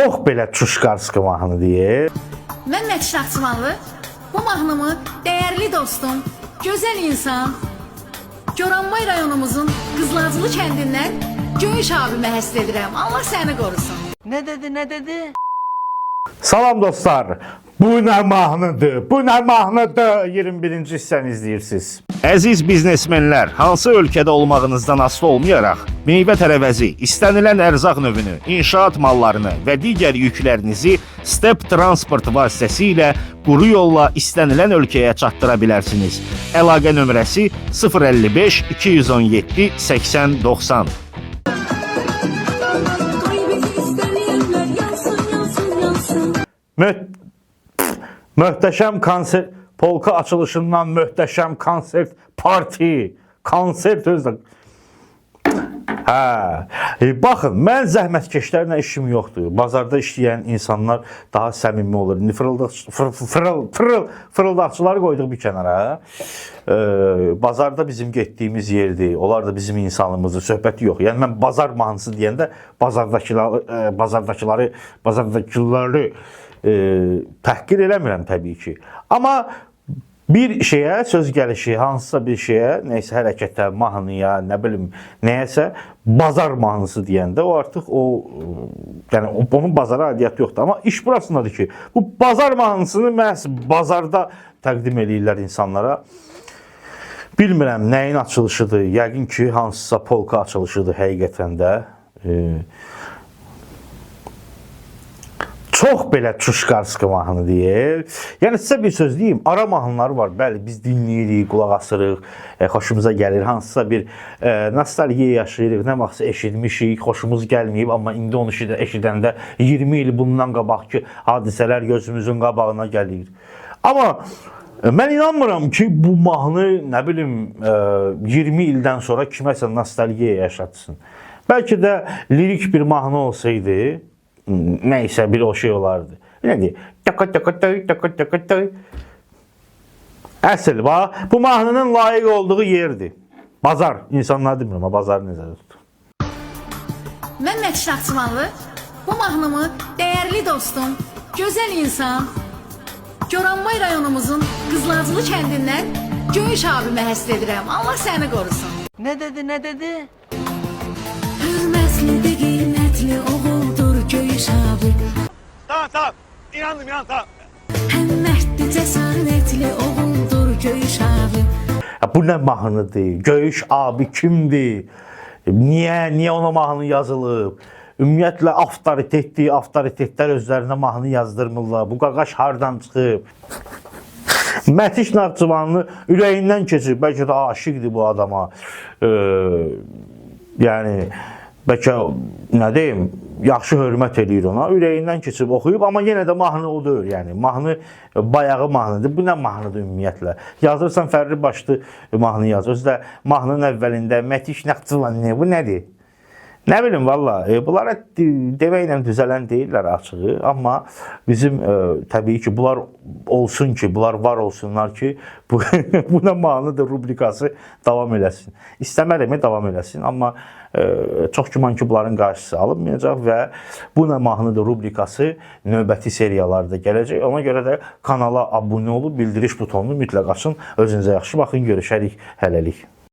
Çox belə çuşqarskı mahnı deyir. Mən Mətiş Naxçıvanlı, bu mahnımı dəyərli dostum, gözəl insan, Goranboy rayonumuzun Qızlacılı kəndindən Göyüş abimə həsr edirəm. Allah səni qorusun. Ne dedi? Salam dostlar. Bu nə mahnıdır? Bu nə mahnıdır? 21-ci hissəni izləyirsiniz. Əziz biznesmenlər, hansı ölkədə olmağınızdan asılı olmayaraq, meyvə tərəvəzi, istənilən ərzaq növünü, inşaat mallarını və digər yüklərinizi Step Transport vasitəsilə quru yolla istənilən ölkəyə çatdıra bilərsiniz. Əlaqə nömrəsi 055 217 80 90. Möhtəşəm konsert, polka açılışından möhtəşəm konsert, parti, konsert özdə. Baxın, mən zəhmətkeşlərlə işim yoxdur. Bazarda işləyən insanlar daha səmimi olur. Fırıldaqçıları qoyduq bir kənara. Bazarda bizim getdiyimiz yerdir. Onlar da bizim insanımızdır. Söhbəti yox. Yəni mən bazar mahnısı deyəndə bazardakıları təhqir eləmirəm təbii ki. Amma bir şeyə, söz gəlişi, hansısa bir şeyə, neysə hərəkətə, mahnıya, nə bilim, nəyəsə bazar mahnısı deyəndə o artıq yəni onun bazara aidiyyəti yoxdur. Amma iş burasındadır ki, bu bazar mahnısını məhz bazarda təqdim edirlər insanlara. Bilmirəm nəyin açılışıdır, yəqin ki, hansısa polka açılışıdır həqiqətən də. Çox belə çuşqarskı mahnı deyir. Yəni sizə bir söz deyim, ara mahnıları var. Bəli, biz dinləyirik, qulaq asırıq, xoşumuza gəlir. Hansısa bir nostalgiya yaşayırıq, nə vaxtsa eşitmişik, xoşumuz gəlməyib, amma indi onu eşidəndə 20 il bundan qabaqki hadisələr gözümüzün qabağına gəlir. Amma mən inanmıram ki, bu mahnı, nə bilim, 20 ildən sonra kiməsə nostalgiya yaşatsın. Bəlkə də lirik bir mahnı olsaydı, neysə bir o şey olardı. Nədir? Əsl, bu mahnının layiq olduğu yerdir. Bazar, insanlar demirəm, bazarı nəzərdə tutur. Mən Mətiş Naxçıvanlı, bu mahnımı dəyərli dostum, gözəl insan, Goranboy rayonumuzun Qızlacılı kəndindən Göyüş abimə həsr edirəm. Allah səni qorusun. Ne dedi? Hürmətli, qiymətli oğuldur Göyüş abi. Tamam. İnandım, tamam. Həm mərdli, cəsarətli oğuldur Göyüş abi. Bu nə mahnıdır? Göyüş abi kimdir? Niyə ona mahnı yazılıb? Ümumiyyətlə avtoritetlər özlərinə mahnı yazdırmırlar. Bu qaqaş hardan çıxıb? Mətiş Naxçıvanlı ürəyindən keçib. Bəlkə də aşiqdir bu adama. Yəni, bəlkə, nə deyim, yaxşı hörmət edir ona. Ürəyindən keçib oxuyub, amma yenə də mahnı o deyil. Yəni, mahnı bayağı mahnıdır. Bu nə mahnıdır ümumiyyətlə? Yazırsan fərli başlı mahnı yaz. Özü də mahnının əvvəlində Mətiş Naxçıvanlı, bu nədir? Nə bilim, valla, bunlara deməklə düzələn deyirlər açığı, amma bizim təbii ki, bunlar olsun ki, bunlar var olsunlar ki, buna mahnıdır rubrikası davam eləsin. İstəmərəm davam eləsin, amma çox güman ki, bunların qarşısı alınmayacaq və buna mahnıdır rubrikası növbəti seriyalarda gələcək. Ona görə də kanala abunə olub, bildiriş butonunu mütləq açın. Özünüzə yaxşı baxın, görüşərik, hələlik.